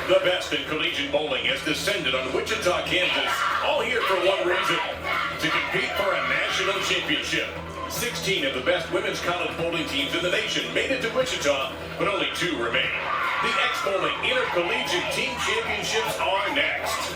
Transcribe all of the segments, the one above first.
The best in collegiate bowling has descended on Wichita, Kansas, all here for one reason: to compete for a national championship. 16 of the best women's college bowling teams in the nation made it to Wichita, but only 2 remain. The X-Bowling Intercollegiate Team Championships are next.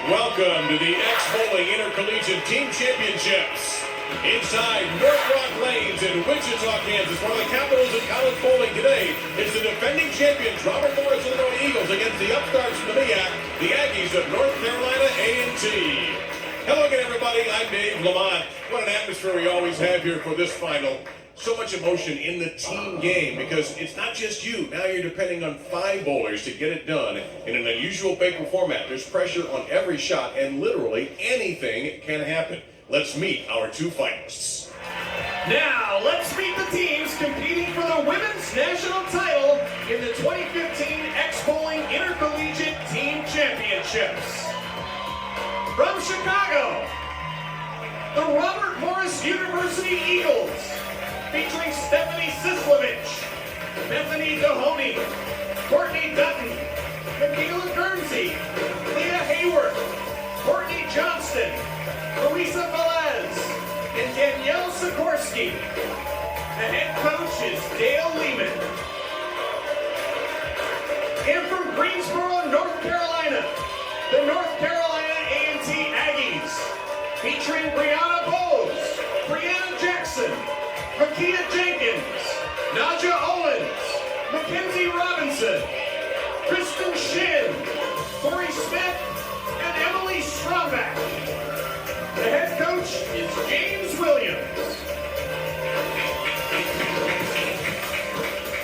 Welcome to the X-Bowling Intercollegiate Team Championships. Inside North Rock Lanes in Wichita, Kansas, one of the capitals of college bowling today, is the defending champions, Robert Morris Illinois Eagles, against the upstarts from the MEAC, the Aggies of North Carolina A&T. Hello again, everybody. I'm Dave Lamont. What an atmosphere we always have here for this final. So much emotion in the team game because it's not just you. Now you're depending on 5 bowlers to get it done in an unusual Baker format. There's pressure on every shot, and literally anything can happen. Let's meet our 2 finalists. Now, let's meet the teams competing for the women's national title in the 2015 X-Bowling Intercollegiate Team Championships. From Chicago, the Robert Morris University Eagles, featuring Stephanie Sislovich, Bethany Dahoney, Courtney Dutton, Michaela Guernsey, Leah Hayward, Courtney Johnston, Louisa Velez, and Danielle Sikorsky. The head coach is Dale Lehman. And from Greensboro, North Carolina, the North Carolina A&T Aggies, featuring Brianna Bowes, Brianna Jackson, Makita Jenkins, Naja Owens, Mackenzie Robinson, Kristen Shin, Corey Smith, and Emily Stromback. The head coach is James Williams.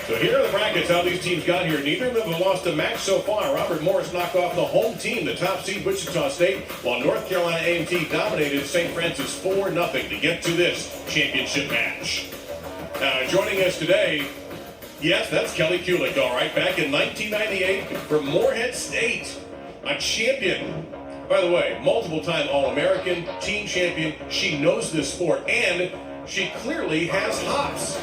So here are the brackets, how these teams got here. Neither of them have lost a match so far. Robert Morris knocked off the home team, the top seed Wichita State, while North Carolina A&T dominated St. Francis 4-0 to get to this championship match. Joining us today, yes, that's Kelly Kulick, all right, back in 1998 from Morehead State, a champion. By the way, multiple-time All-American, team champion. She knows this sport, and she clearly has hops.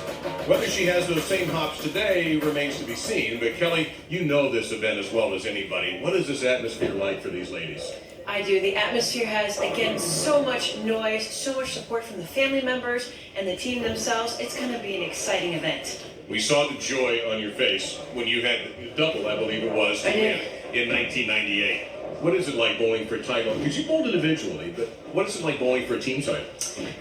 Whether she has those same hops today remains to be seen, but Kelly, you know this event as well as anybody. What is this atmosphere like for these ladies? I do. The atmosphere has, again, so much noise, so much support from the family members and the team themselves. It's going to be an exciting event. We saw the joy on your face when you had double, I believe it was, to win in 1998. What is it like bowling for a title? Because you bowled individually, but what is it like bowling for a team title?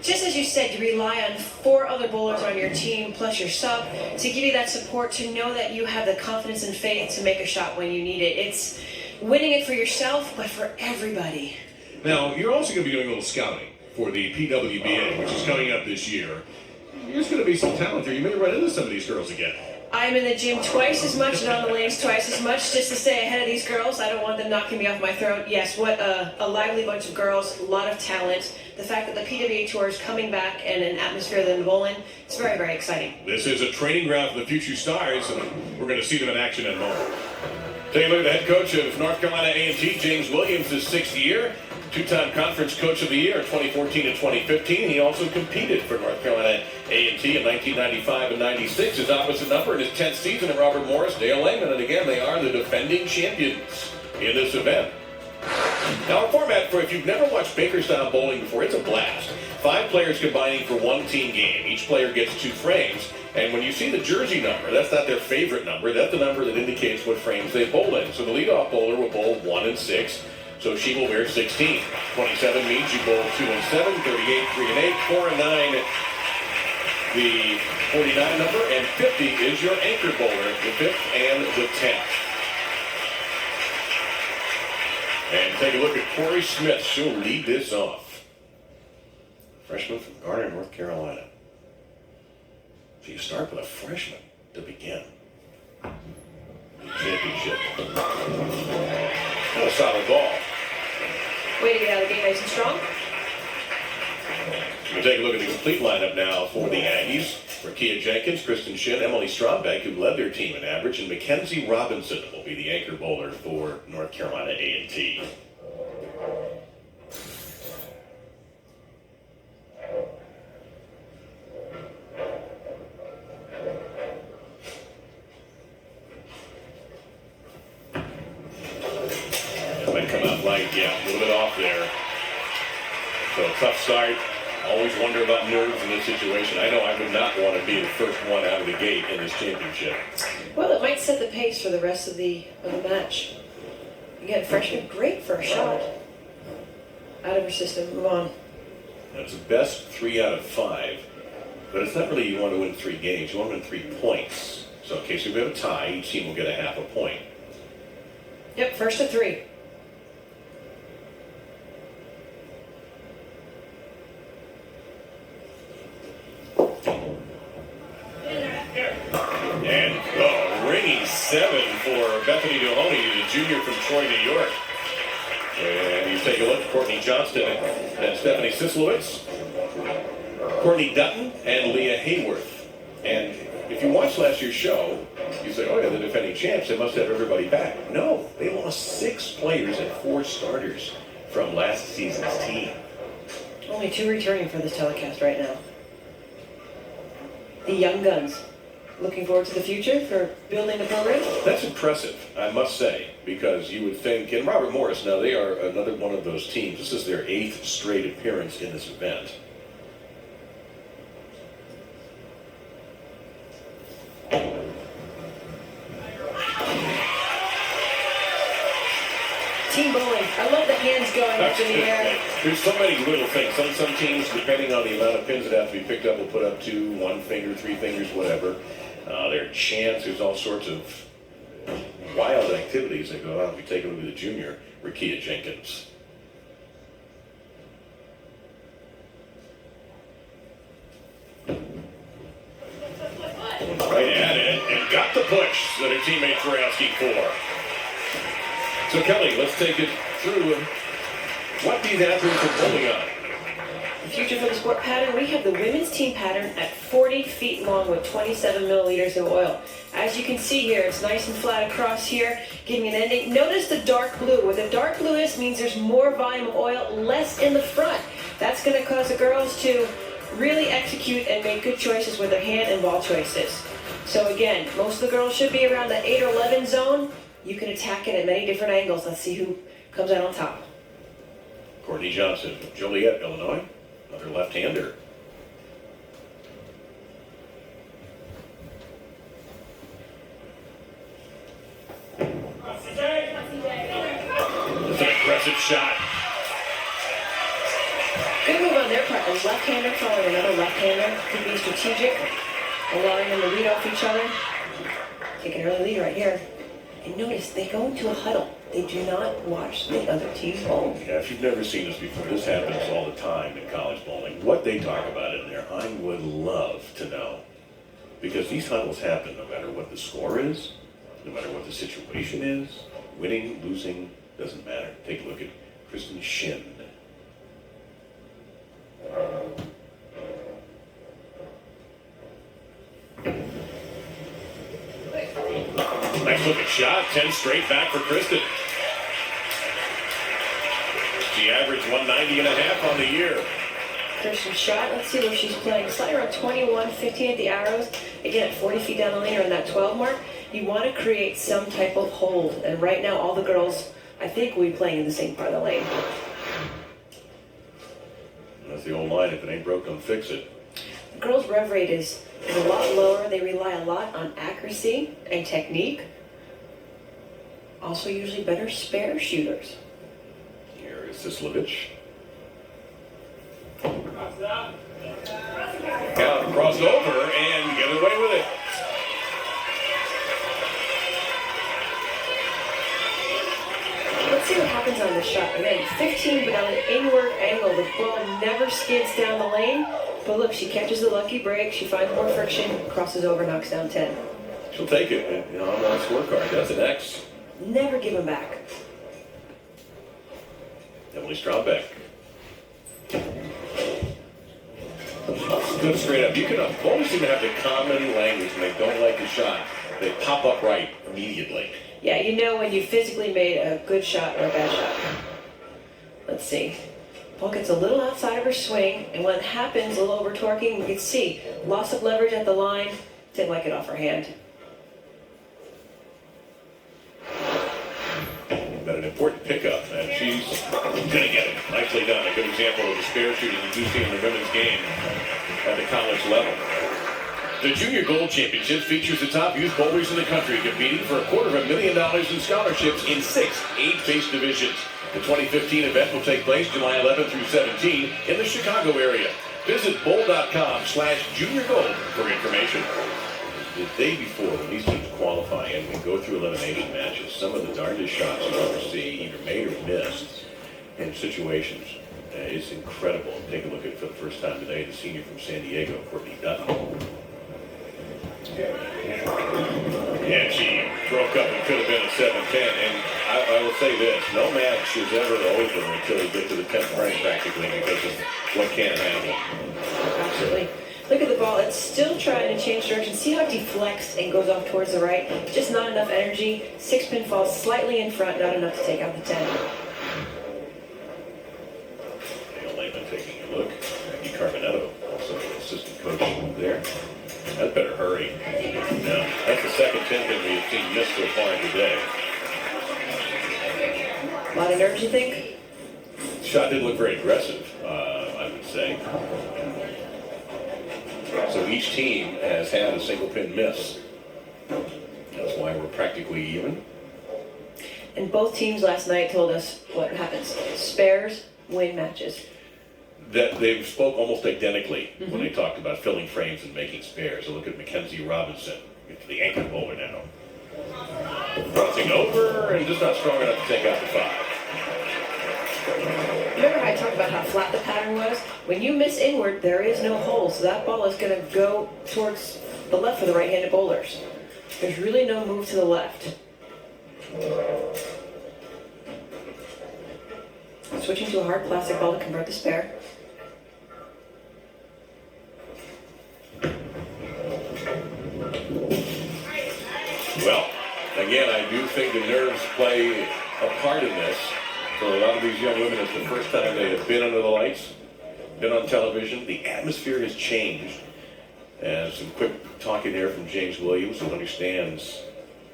Just as you said, you rely on 4 other bowlers on your team, plus your sub, to give you that support, to know that you have the confidence and faith to make a shot when you need it. It's winning it for yourself, but for everybody. Now, you're also going to be doing a little scouting for the PWBA, which is coming up this year. There's going to be some talent there. You may run into some of these girls again. I'm in the gym twice as much and on the lanes twice as much just to stay ahead of these girls. I don't want them knocking me off my throne. Yes, what a lively bunch of girls, a lot of talent. The fact that the PWA Tour is coming back and an atmosphere than bowling, it's very, very exciting. This is a training ground for the future stars, and we're going to see them in action in a moment. Take a look at the head coach of North Carolina A&T, James Williams, his 6th year. 2-time Conference Coach of the Year in 2014 and 2015. He also competed for North Carolina A&T in 1995 and 96. His opposite number in his 10th season at Robert Morris, Dale Lehman. And again, they are the defending champions in this event. Now, our format for if you've never watched Baker-style bowling before, it's a blast. 5 players combining for one team game. Each player gets 2 frames. And when you see the jersey number, that's not their favorite number. That's the number that indicates what frames they bowl in. So the leadoff bowler will bowl 1 and 6. So she will wear 16. 27 means you bowl 2 and 7, 38, 3 and 8, 4 and 9, the 49 number, and 50 is your anchor bowler, the 5th and the 10th. And take a look at Corey Smith. She'll lead this off. Freshman from Garner, North Carolina. So you start with a freshman to begin. Championship. What a solid ball. Way to get out of the gate nice and strong. We'll take a look at the complete lineup now for the Aggies. Rakia Jenkins, Kristen Shin, Emily Strombeck, who led their team in average, and Mackenzie Robinson will be the anchor bowler for North Carolina A&T. That might come out light, yeah, a little bit off there. So tough start. Always wonder about nerves in this situation. I know I would not want to be the first one out of the gate in this championship. Well, it might set the pace for the rest of the match. Again, freshman, great first shot. Out of her system, move on. That's the best 3 out of 5. But it's not really you want to win 3 games. You want to win 3 points. So in case we have a tie, each team will get a half a point. Yep, first to 3. And ringing 7 for Bethany Deloney, the junior from Troy, New York. And you take a look, Courtney Johnston and Stephanie Sislowitz, Courtney Dutton, and Leah Hayworth. And if you watched last year's show, you say, oh yeah, the defending champs, they must have everybody back. No, they lost 6 players and 4 starters from last season's team. Only 2 returning for this telecast right now. The young guns. Looking forward to the future for building the program? That's impressive, I must say, because you would think, and Robert Morris, now they are another one of those teams. This is their 8th straight appearance in this event. Team bowling. I love the hands going up in the air. There's so many little things. Some teams, depending on the amount of pins that have to be picked up, will put up 2, 1 finger, 3 fingers, whatever. There are chants. There's all sorts of wild activities that go on. If you take a look at the junior, Rakia Jenkins. Right at it, and got the push that her teammates were asking for. So Kelly, let's take it through what these athletes are pulling on. The future for the sport pattern, we have the women's team pattern at 40 feet long with 27 milliliters of oil. As you can see here, it's nice and flat across here, giving an ending. Notice the dark blue. What the dark blue is means there's more volume of oil, less in the front. That's going to cause the girls to really execute and make good choices with their hand and ball choices. So again, most of the girls should be around the 8 or 11 zone. You can attack it at many different angles. Let's see who comes out on top. Courtney Johnson, Joliet, Illinois, another left-hander. It's an aggressive shot. Good move on their part. A left-hander following another left-hander. Could be strategic, allowing them to lead off each other. Take an early lead right here. And notice, they go into a huddle. They do not watch the other team bowl. Yeah, if you've never seen this before, this happens all the time in college bowling. What they talk about in there, I would love to know. Because these huddles happen no matter what the score is, no matter what the situation is. Winning, losing, doesn't matter. Take a look at Kristen Shin. Nice looking shot, 10 straight back for Kristen. She averaged 190.5 on the year. Kristen shot. Let's see where she's playing. Slightly around 21, 15 at the arrows. Again, at 40 feet down the lane or in that 12 mark. You want to create some type of hold. And right now, all the girls, I think, will be playing in the same part of the lane. That's the old line. If it ain't broke, don't fix it. The girls' rev rate is a lot lower. They rely a lot on accuracy and technique. Also, usually better spare shooters. Here is Sislovich. Got crossed over and get away with it. Let's see what happens on this shot. Again, 15, but on an inward angle. The ball never skids down the lane. But look, she catches the lucky break. She finds more friction, crosses over, knocks down 10. She'll take it. You know, on the scorecard. That's an X. Never give them back. Emily Strombeck. stood straight up. You can always seem to have the common language when they don't like a shot. They pop up right immediately. Yeah, you know when you physically made a good shot or a bad shot. Let's see. Ball gets a little outside of her swing, and when it happens, a little over torquing, you can see loss of leverage at the line. Didn't like it off her hand. But an important pickup, and she's going to get it. Nicely done. A good example of the spare shooting you do see in the women's game at the college level. The Junior Gold Championship features the top youth bowlers in the country competing for $250,000 in scholarships in 6 age-based divisions. The 2015 event will take place July 11 through 17 in the Chicago area. Visit bowl.com/juniorgold for information. The day before, when these teams qualify and go through elimination matches, some of the darndest shots you'll ever see, either made or missed, in situations. It's incredible. Take a look at, for the first time today, the senior from San Diego, Courtney Dutton. And she broke up and could have been a 7-10. And I will say this, no match is ever over until you get to the 10th frame practically because of what can happen. Absolutely. Look at the ball. It's still trying to change direction. See how it deflects and goes off towards the right? Just not enough energy. 6-pin falls slightly in front, not enough to take out the 10. Dale Lehman taking a look. Maggie Carbonetto, also the assistant coach there. That better hurry. Now, that's the second 10-pin we have seen missed so far today. A lot of nerves, you think? Shot didn't look very aggressive, I would say. So each team has had a single pin miss. That's why we're practically even. And both teams last night told us what happens. Spares win matches. That they spoke almost identically when they talked about filling frames and making spares. So look at Mackenzie Robinson, the anchor bowler now. Crossing over and just not strong enough to take out the 5. Remember how I talked about how flat the pattern was? When you miss inward, there is no hole, so that ball is going to go towards the left for the right-handed bowlers. There's really no move to the left. Switching to a hard plastic ball to convert the spare. Well, again, I do think the nerves play a part in this. For a lot of these young women, it's the first time they have been under the lights, been on television. The atmosphere has changed. And some quick talk in here from James Williams, who understands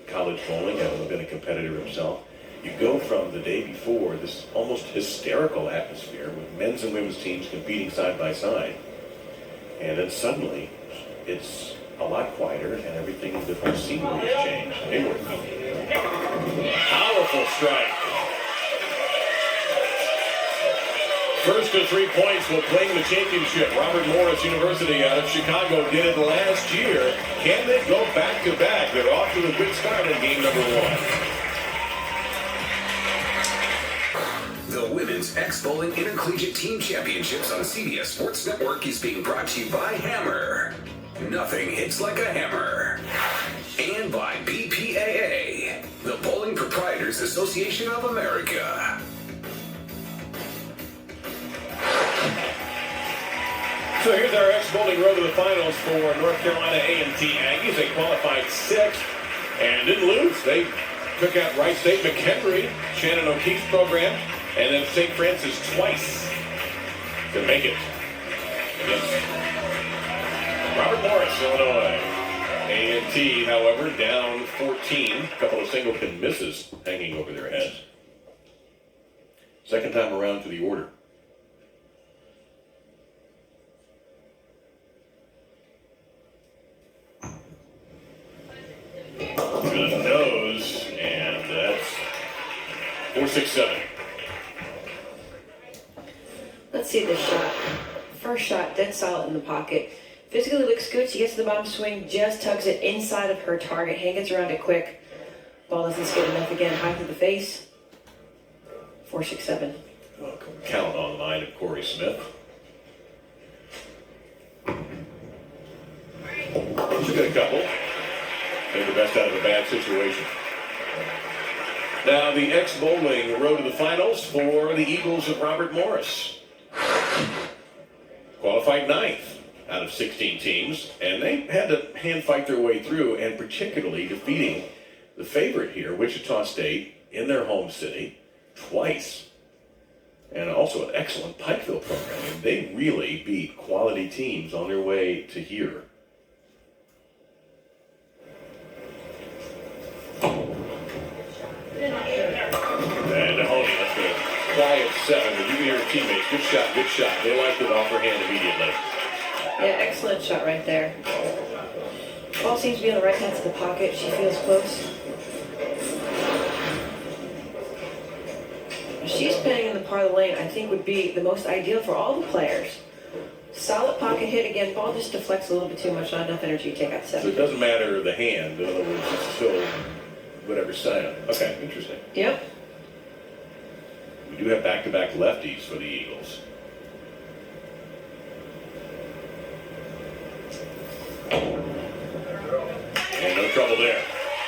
college bowling, having been a competitor himself. You go from the day before this almost hysterical atmosphere with men's and women's teams competing side by side. And then suddenly, it's a lot quieter and everything, the whole scenery has changed. Hayward. Powerful strike. First to 3 points will claim the championship. Robert Morris University out of Chicago did it last year. Can they go back-to-back? They're off to a good start in game number 1. The Women's X-Bowling Intercollegiate Team Championships on CBS Sports Network is being brought to you by Hammer. Nothing hits like a hammer. And by BPAA, the Bowling Proprietors Association of America. So here's our X-Bowling road to the finals for North Carolina A&T Aggies. They qualified 6th and didn't lose. They took out Wright State, McHenry, Shannon O'Keefe's program, and then St. Francis twice to make it against Robert Morris, Illinois. A&T, however, down 14. A couple of single pin misses hanging over their heads. Second time around to the order. To the nose, and that's 4-6-7. Let's see this shot. First shot, dead solid in the pocket. Physically looks good. She gets to the bottom swing, just tugs it inside of her target. Hand gets around it quick. Ball doesn't skid enough again. High to the face. 4-6-7. Count on the line of Corey Smith. She's got a couple. Made the best out of a bad situation. Now the X-Bowling road to the finals for the Eagles of Robert Morris. Qualified 9th. out of 16 teams, and they had to hand fight their way through, and particularly defeating the favorite here, Wichita State, in their home city twice. And also an excellent Pikeville program. And they really beat quality teams on their way to here. And Mahoney, that's a quiet 7. But you can hear the teammates. Good shot, good shot. They liked it off her hand immediately. Yeah, excellent shot right there. Ball seems to be on the right side of the pocket. She feels close. She's playing in the part of the lane I think would be the most ideal for all the players. Solid pocket hit. Again, ball just deflects a little bit too much, not enough energy to take out 7. So it doesn't matter the hand. In other words, it's still whatever side. Okay, interesting. Yep. We do have back-to-back lefties for the Eagles. And no trouble there.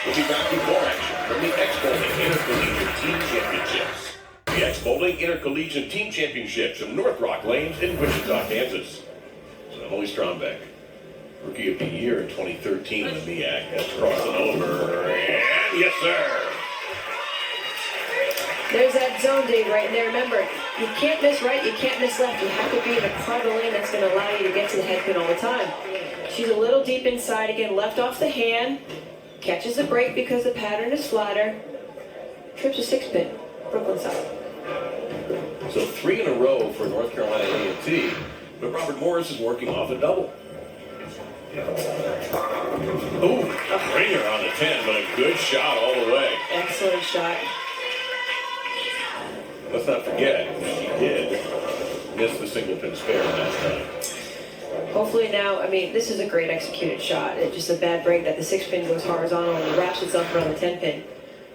We'll be back with more action from the X-Bowling Intercollegiate Team Championships. The X-Bowling Intercollegiate Team Championships from North Rock Lanes in Wichita, Kansas. So Emily Strombeck, Rookie of the Year in 2013 in the MEAC. That's crossing over. And yes, sir. There's that zone dig right in there. Remember, you can't miss right, you can't miss left. You have to be in a part of the lane that's going to allow you to get to the head pin all the time. She's a little deep inside. Again, left off the hand. Catches the break because the pattern is flatter. Trips a 6-pin. Brooklyn side. So 3 in a row for North Carolina A&T, but Robert Morris is working off a double. Ooh, ringer on the 10, but a good shot all the way. Excellent shot. Let's not forget, she did miss the single pin spare last time. Hopefully now, I mean, this is a great executed shot. It's just a bad break that the 6-pin goes horizontal and wraps itself around the 10-pin.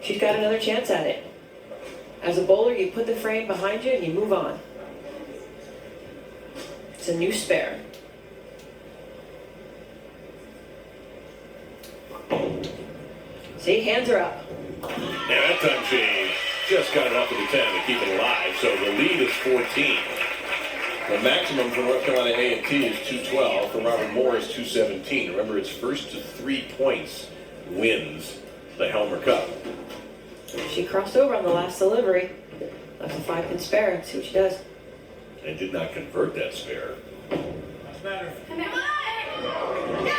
She's got another chance at it. As a bowler, you put the frame behind you and you move on. It's a new spare. See, hands are up. And that time she just got it up to the 10 to keep it alive, so the lead is 14. The maximum for North Carolina A&T is 212. For Robert Morris, 217. Remember, it's first to 3 points wins the Helmer Cup. She crossed over on the last delivery. Left a 5-pin spare. Let's see what she does. And did not convert that spare.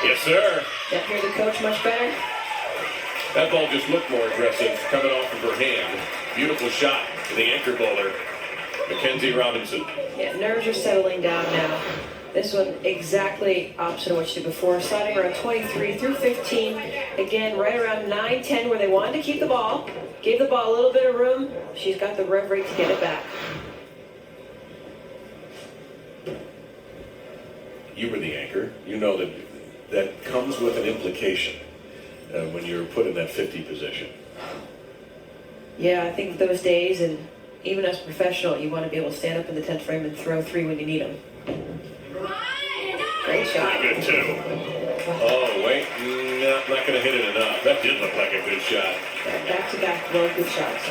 Yes, sir. That hear the coach much better. That ball just looked more aggressive coming off of her hand. Beautiful shot to the anchor bowler, Mackenzie Robinson. Yeah, nerves are settling down now. This one exactly opposite of what she did before. Sliding around 23 through 15. Again, right around 9, 10 where they wanted to keep the ball. Gave the ball a little bit of room. She's got the rev rate to get it back. You were the anchor. You know that comes with an implication when you're put in that 50 position. Yeah, I think those days, and even as a professional, you want to be able to stand up in the 10th frame and throw 3 when you need them. Great shot. Pretty good, too. Oh, wait. No, not going to hit it enough. That did look like a good shot. Back-to-back, well, good shots.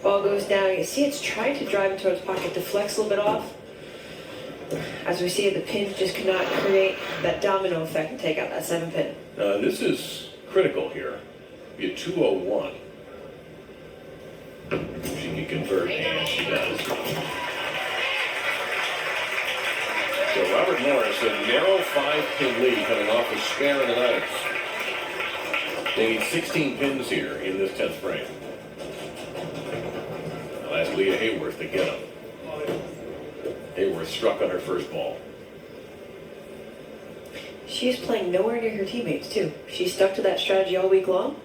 Ball goes down. You see it's trying to drive into its pocket, deflects a little bit off. As we see, the pins just cannot create that domino effect and take out that 7-pin. This is critical here. Be a 201. She can convert, and she does. So Robert Morris, a narrow 5-pin lead coming off a spare in the 9th. They need 16 pins here in this 10th frame. I'll ask Leah Hayworth to get them. Hayworth struck on her first ball. She's playing nowhere near her teammates, too. She stuck to that strategy all week long.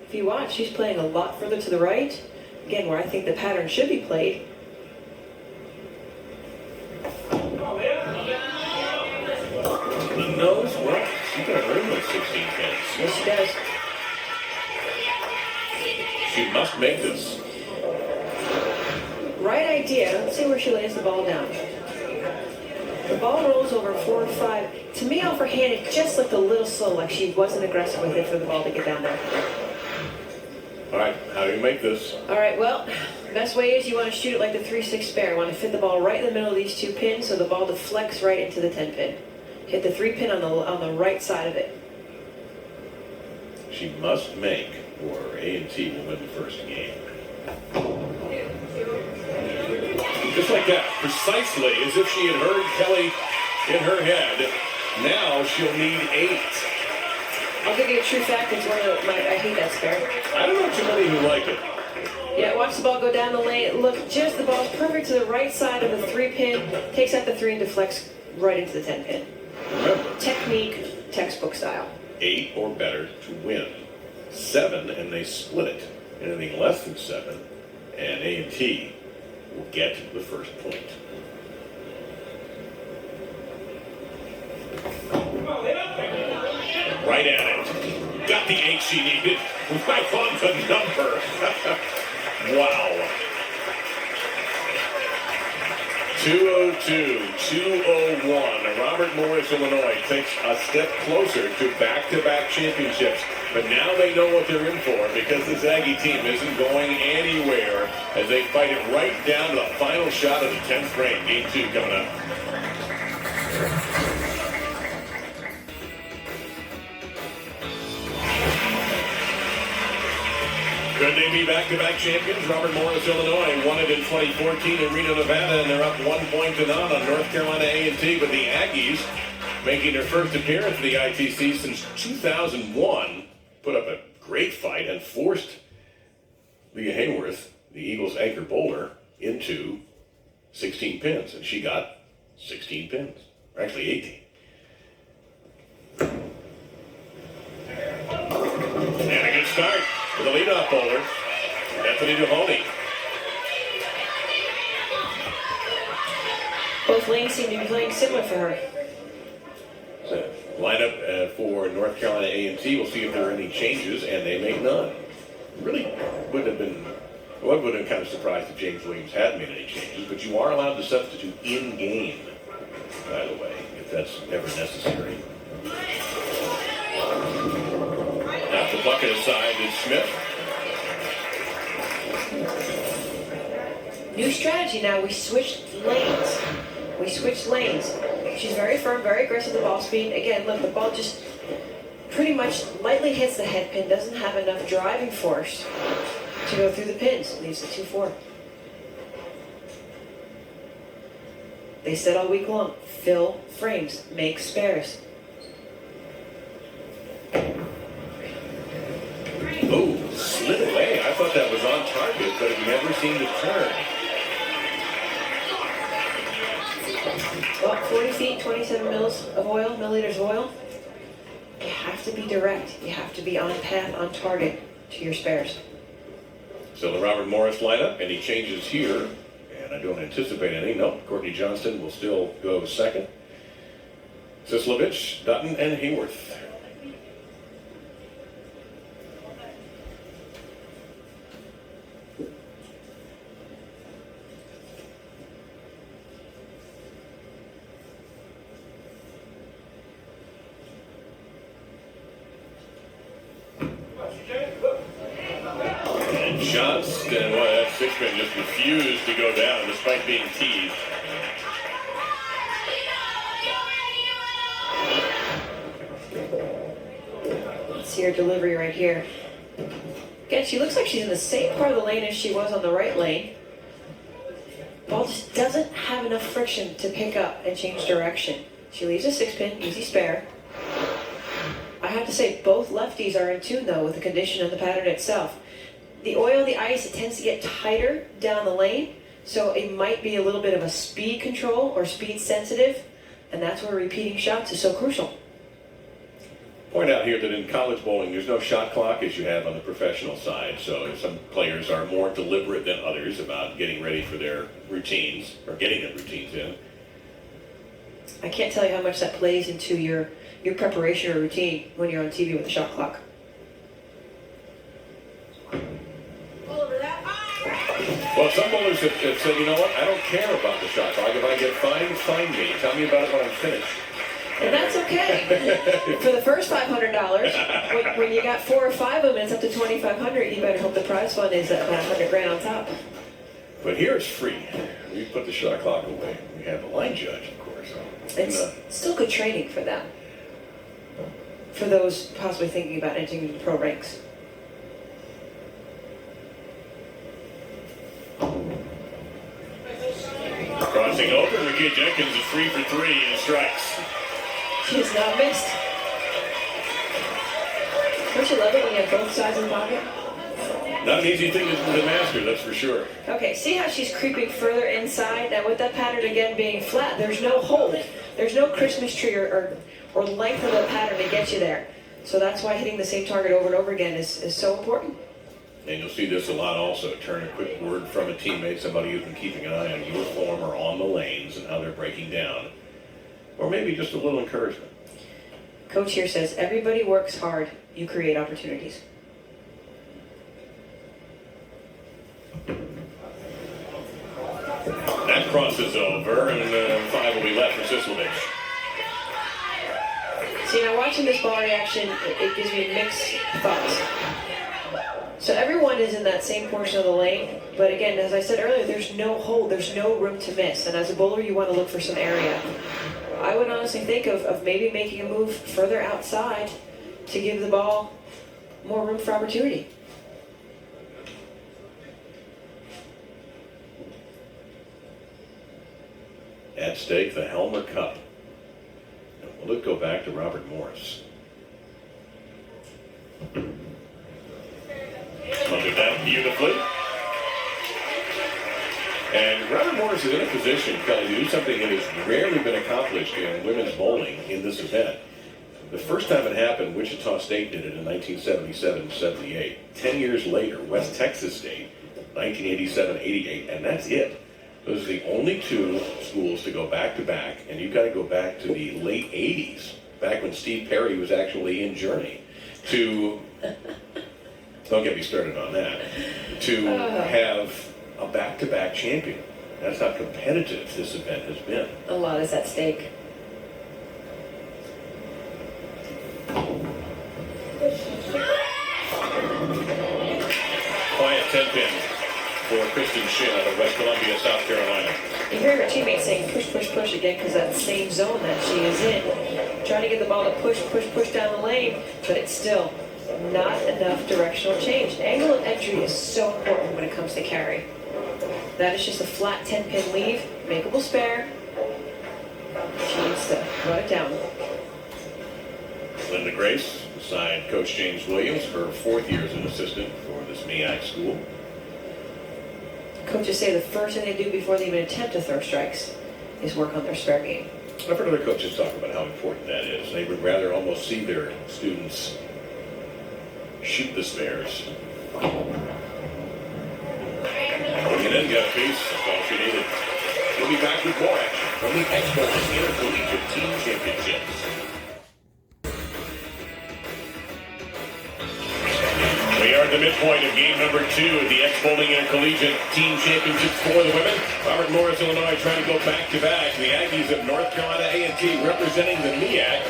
If you watch, she's playing a lot further to the right. Again, where I think the pattern should be played. The nose, well, she's going to earn those 16 pins. Yes, she does. She must make this. Right idea. Let's see where she lays the ball down. The ball rolls over 4 and 5. To me, off her hand, it just looked a little slow, like she wasn't aggressive with it for the ball to get down there. All right, how do you make this? All right, well, best way is you want to shoot it like the 3-6 spare. You want to fit the ball right in the middle of these 2 pins so the ball deflects right into the 10 pin. Hit the 3 pin on the right side of it. She must make, or A&T will win the first game. Just like that, precisely as if she had heard Kelly in her head. Now she'll need 8. I'll give you a true fact. It's one of my, I hate that spare. I don't know too many who like it. Yeah, watch the ball go down the lane. Look, just the ball's perfect to the right side of the 3 pin. Takes out the 3 and deflects right into the 10 pin. Remember, Technique, textbook style. 8 or better to win. 7 and they split it. Anything less than 7 and A&T will get the first point. Right at it. Got the 8 she needed. Right on the number. Wow. 202, 201. Robert Morris, Illinois takes a step closer to back-to-back championships. But now they know what they're in for because this Aggie team isn't going anywhere as they fight it right down to the final shot of the 10th frame. Game 2 coming up. Could they be back-to-back champions? Robert Morris, Illinois won it in 2014 in Reno, Nevada, and they're up 1 point to none on North Carolina A&T. But the Aggies, making their first appearance in the ITC since 2001, put up a great fight and forced Leah Hayworth, the Eagles' anchor bowler, into 16 pins. And she got 16 pins, or actually 18. And a good start for the leadoff bowler, Bethany Devoney. Both lanes seem to be playing similar for her. So, lineup for North Carolina A&T. We'll see if there are any changes, and they may none. Really would have been, well, I would have been kind of surprised if James Williams had made any changes, but you are allowed to substitute in-game, by the way, if that's ever necessary. Now the bucket side is Smith. New strategy now. We switched lanes. She's very firm, very aggressive with the ball speed. Again, look, the ball just pretty much lightly hits the head pin. Doesn't have enough driving force to go through the pins. Leaves it 2-4. They said all week long, fill frames, make spares. Oh, slid away. I thought that was on target, but it never seemed to turn. Well, 40 feet, 27 milliliters of oil. You have to be direct. You have to be on path, on target to your spares. So the Robert Morris lineup, any changes here? And I don't anticipate any. No, Courtney Johnston will still go second. Sislovich, Dutton, and Hayworth. And Johnston, well, that 6-pin just refused to go down despite being teased. Let's see her delivery right here. Again, she looks like she's in the same part of the lane as she was on the right lane. Ball just doesn't have enough friction to pick up and change direction. She leaves a 6-pin, easy spare. I have to say, both lefties are in tune, though, with the condition and the pattern itself. The oil, the ice, it tends to get tighter down the lane, so it might be a little bit of a speed control or speed sensitive, and that's where repeating shots is so crucial. Point out here that in college bowling, there's no shot clock as you have on the professional side, so some players are more deliberate than others about getting ready for their routines, or getting their routines in. I can't tell you how much that plays into your preparation or routine when you're on TV with a shot clock. Well, some bowlers have said, you know what, I don't care about the shot clock. If I get fined, fine me. Tell me about it when I'm finished. And that's okay. For the first $500, when you got 4 or 5 of them, it's up to $2,500. You better hope the prize fund is about $100,000 on top. But here it's free. We put the shot clock away. We have a line judge, of course. It's still good training for them. For those possibly thinking about entering the pro ranks. Crossing over, McKay Jenkins is 3 for 3 and strikes. She has not missed. Don't you love it when you have both sides in the pocket? Not an easy thing to master, that's for sure. Okay, see how she's creeping further inside? Now with that pattern again being flat, there's no hold. There's no Christmas tree or length of the pattern to get you there. So that's why hitting the same target over and over again is so important. And you'll see this a lot also. Turn a quick word from a teammate, somebody who's been keeping an eye on your form or on the lanes and how they're breaking down. Or maybe just a little encouragement. Coach here says, everybody works hard, you create opportunities. That crosses over, and 5 will be left for Sislovich. See, now watching this ball reaction, it gives me mixed thoughts. So everyone is in that same portion of the lane, but again, as I said earlier, there's no hold, there's no room to miss. And as a bowler, you want to look for some area. I would honestly think of maybe making a move further outside to give the ball more room for opportunity. At stake, the Helmer Cup. And will it go back to Robert Morris? Look at that beautifully. And Robert Morris is in a position, Kelly, to do something that has rarely been accomplished in women's bowling in this event. The first time it happened, Wichita State did it in 1977-78. 10 years later, West Texas State, 1987-88, and that's it. Those are the only 2 schools to go back-to-back, and you've got to go back to the late 80s, back when Steve Perry was actually in Journey, to, don't get me started on that, to have a back-to-back champion. That's how competitive this event has been. A lot is at stake. Quiet 10-pin for Kristen Shin out of West Columbia, South Carolina. You hear her teammates saying push, push, push again because that same zone that she is in. Trying to get the ball to push, push, push down the lane, but it's still not enough directional change. Angle of entry is so important when it comes to carry. That is just a flat 10-pin leave, makeable spare. She needs to run it down. Linda Grace, beside Coach James Williams, her 4th year as an assistant for this MEAC school. Coaches say the first thing they do before they even attempt to throw strikes is work on their spare game. I've heard other coaches talk about how important that is. They would rather almost see their students shoot the spares. Going in, got a piece. That's all she needed. We'll be back with more action from the Expo Intercollegiate Team Championships. We are at the midpoint of game number 2 of the Ex-Bowling Intercollegiate Team Championships for the women. Robert Morris, Illinois, trying to go back-to-back. The Aggies of North Carolina A&T representing the MEAC.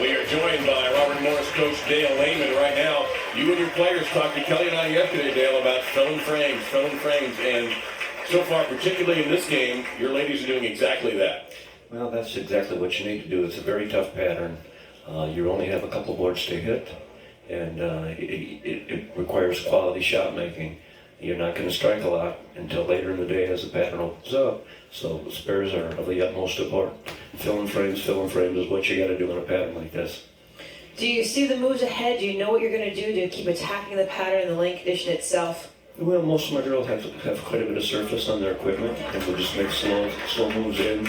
We are joined by Robert Morris coach Dale Lehman right now. You and your players talked to Kelly and I yesterday, Dale, about filling frames, and so far, particularly in this game, your ladies are doing exactly that. Well, that's exactly what you need to do. It's a very tough pattern. You only have a couple boards to hit, and it requires quality shot making. You're not going to strike a lot until later in the day as the pattern opens up. So spares are of the utmost importance. Filling frames is what you got to do in a pattern like this. Do you see the moves ahead? Do you know what you're going to do to keep attacking the pattern and the lane condition itself? Well, most of my girls have quite a bit of surface on their equipment, and we'll just make slow moves in.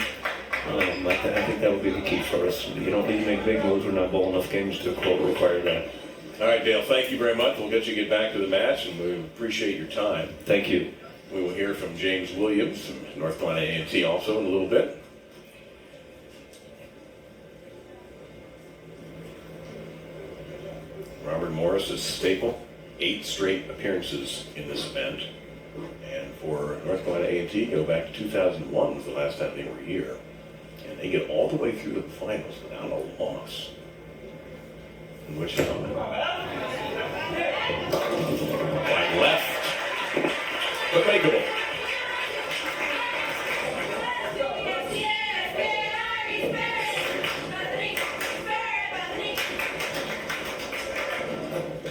I think that would be the key for us. You don't need to make big moves. We're not bowling enough games to require that. All right, Dale, thank you very much. We'll get back to the match, and we appreciate your time. Thank you. We will hear from James Williams from North Carolina A&T also in a little bit. Robert Morris' staple, 8 straight appearances in this event. And for North Carolina A&T, go back to 2001 was the last time they were here. And They get all the way through the finals without a loss. In which wide left, but makeable.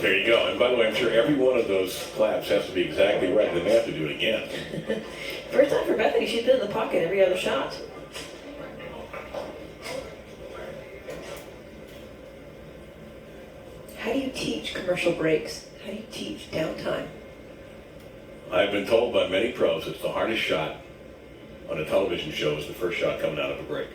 There you go. And by the way, I'm sure every one of those claps has to be exactly right. They may have to do it again. First time for Bethany. She's been in the pocket every other shot. How do you teach commercial breaks? How do you teach downtime? I've been told by many pros it's the hardest shot on a television show is the first shot coming out of a break.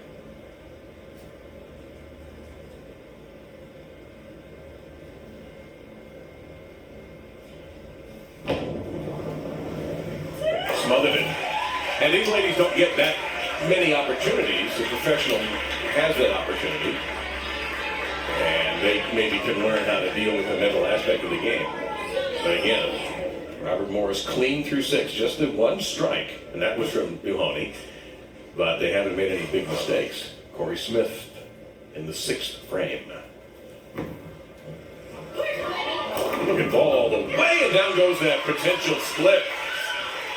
Smothered it. And these ladies don't get that many opportunities. The professional has that opportunity. And they maybe can learn how to deal with the mental aspect of the game. But again, Robert Morris clean through 6, just the one strike, and that was from Mahoney. But they haven't made any big mistakes. Corey Smith in the 6th frame. Looking ball all the way, and down goes that potential split.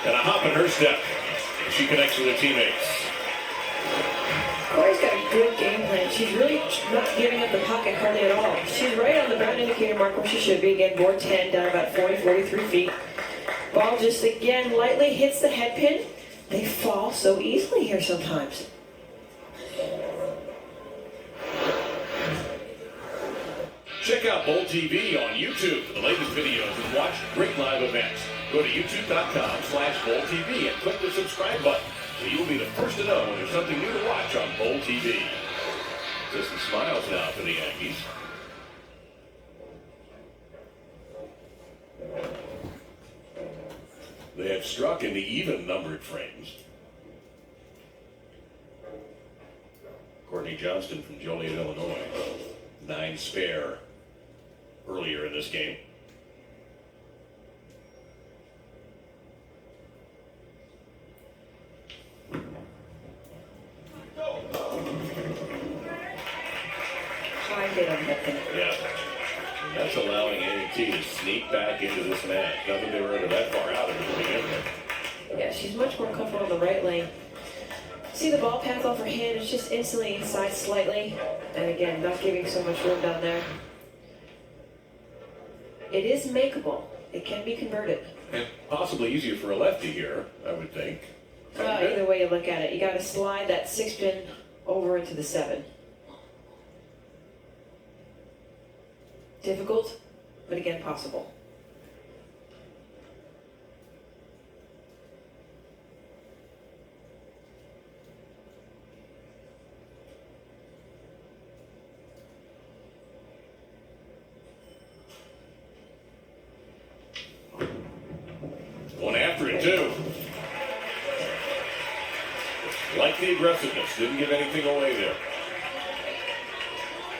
And a hop in her step. She connects with her teammates. Corey's got a good game plan. She's really not giving up the pocket hardly at all. She's right on the brown indicator mark where she should be. Again, board 10, down about 43 feet. Ball just, again, lightly hits the head pin. They fall so easily here sometimes. Check out Bowl TV on YouTube for the latest videos and watch great live events. Go to youtube.com/Bowl TV and click the subscribe button so you'll be the first to know when there's something new to watch on Bowl TV. Just some smiles now for the Yankees. They have struck in the even-numbered frames. Courtney Johnston from Joliet, Illinois. 9 spare earlier in this game. High hit on that thing. Yeah. And that's allowing A&T to sneak back into this match. Not that they were ever that far out of it to begin with. Yeah, she's much more comfortable in the right lane. See the ball path off her hand, it's just instantly inside slightly. And again, not giving so much room down there. It is makeable. It can be converted. And possibly easier for a lefty here, I would think. Either way you look at it, you got to slide that 6 pin over into the 7. Difficult, but again possible. One after it, too. Like the aggressiveness, didn't give anything away there.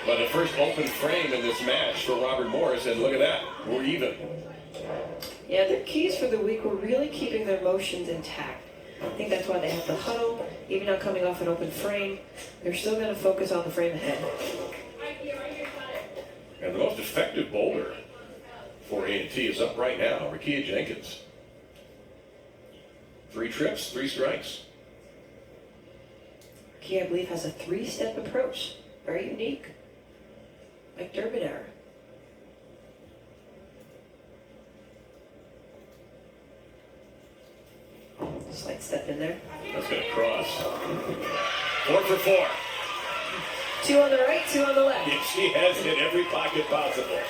But the first open frame in this match for Robert Morris, and look at that, we're even. Yeah, their keys for the week were really keeping their motions intact. I think that's why they have the huddle, even now coming off an open frame. They're still going to focus on the frame ahead. And the most effective bowler for A&T is up right now, Rakia Jenkins. 3 trips, 3 strikes. Rakia, I believe, has a 3-step approach. Very unique. Like Durbin era. Slight step in there. That's going to cross. 4 for 4. 2 on the right, 2 on the left. Yeah, she has hit every pocket possible.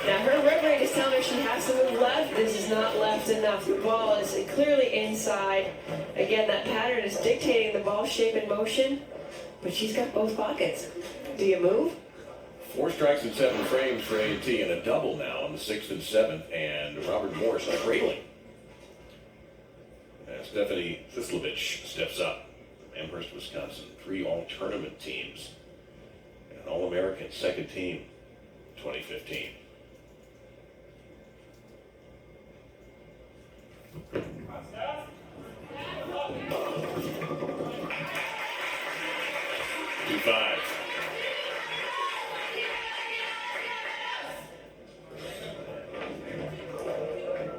Now her rib rate is telling her she has to move left. This is not left enough. The ball is clearly inside. Again, that pattern is dictating the ball shape and motion, but she's got both pockets. Do you move? 4 strikes and 7 frames for A&T, and a double now on the 6th and 7th, and Robert Morris trailing. Stephanie Sislovich steps up from Amherst, Wisconsin. 3 all-tournament teams. And an All-American second team, 2015.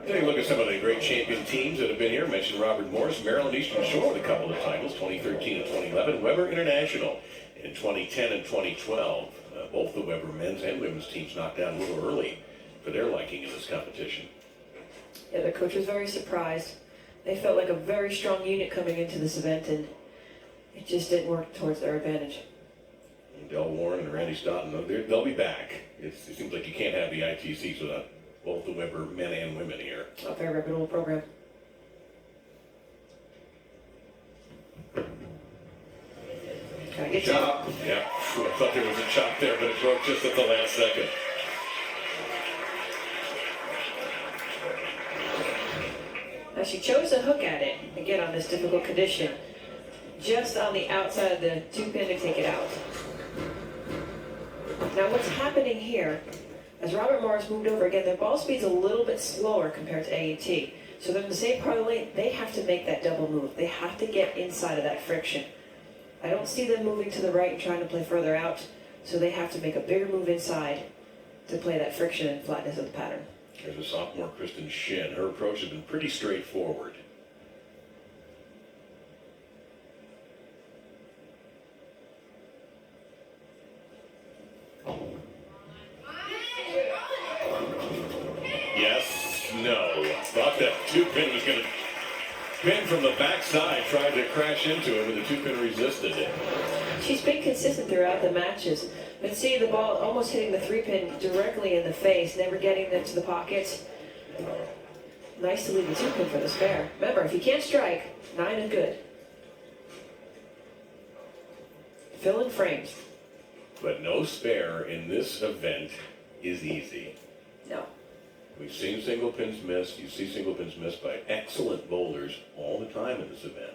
Take a look at some of the great champion teams that have been here. Mentioned Robert Morris, Maryland Eastern Shore with a couple of titles, 2013 and 2011. Weber International in 2010 and 2012. Both the Weber men's and women's teams knocked out a little early for their liking in this competition. Yeah, the coach was very surprised. They felt like a very strong unit coming into this event, and it just didn't work towards their advantage. And Del Warren and Randy Stoughton, they'll be back. It seems like you can't have the ITCs without both the Weber men and women here. A very reputable program. Can I get Chop. Yeah, I thought there was a chop there, but it broke just at the last second. Now she chose to hook at it, again on this difficult condition, just on the outside of the 2-pin to take it out. Now what's happening here, as Robert Morris moved over again, their ball speed's a little bit slower compared to A&T. So they're in the same part of the lane, they have to make that double move. They have to get inside of that friction. I don't see them moving to the right and trying to play further out, so they have to make a bigger move inside to play that friction and flatness of the pattern. There's a sophomore, Kristen Shin. Her approach has been pretty straightforward. Yes, no. Thought that 2-pin was going to pin from the backside, tried to crash into it, but the 2-pin resisted it. She's been consistent throughout the matches. But see the ball almost hitting the 3-pin directly in the face, never getting them to the pockets. Nice to leave the 2-pin for the spare. Remember, if you can't strike, 9 is good. Fill in frames. But no spare in this event is easy. No. We've seen single pins missed. You see single pins missed by excellent bowlers all the time in this event.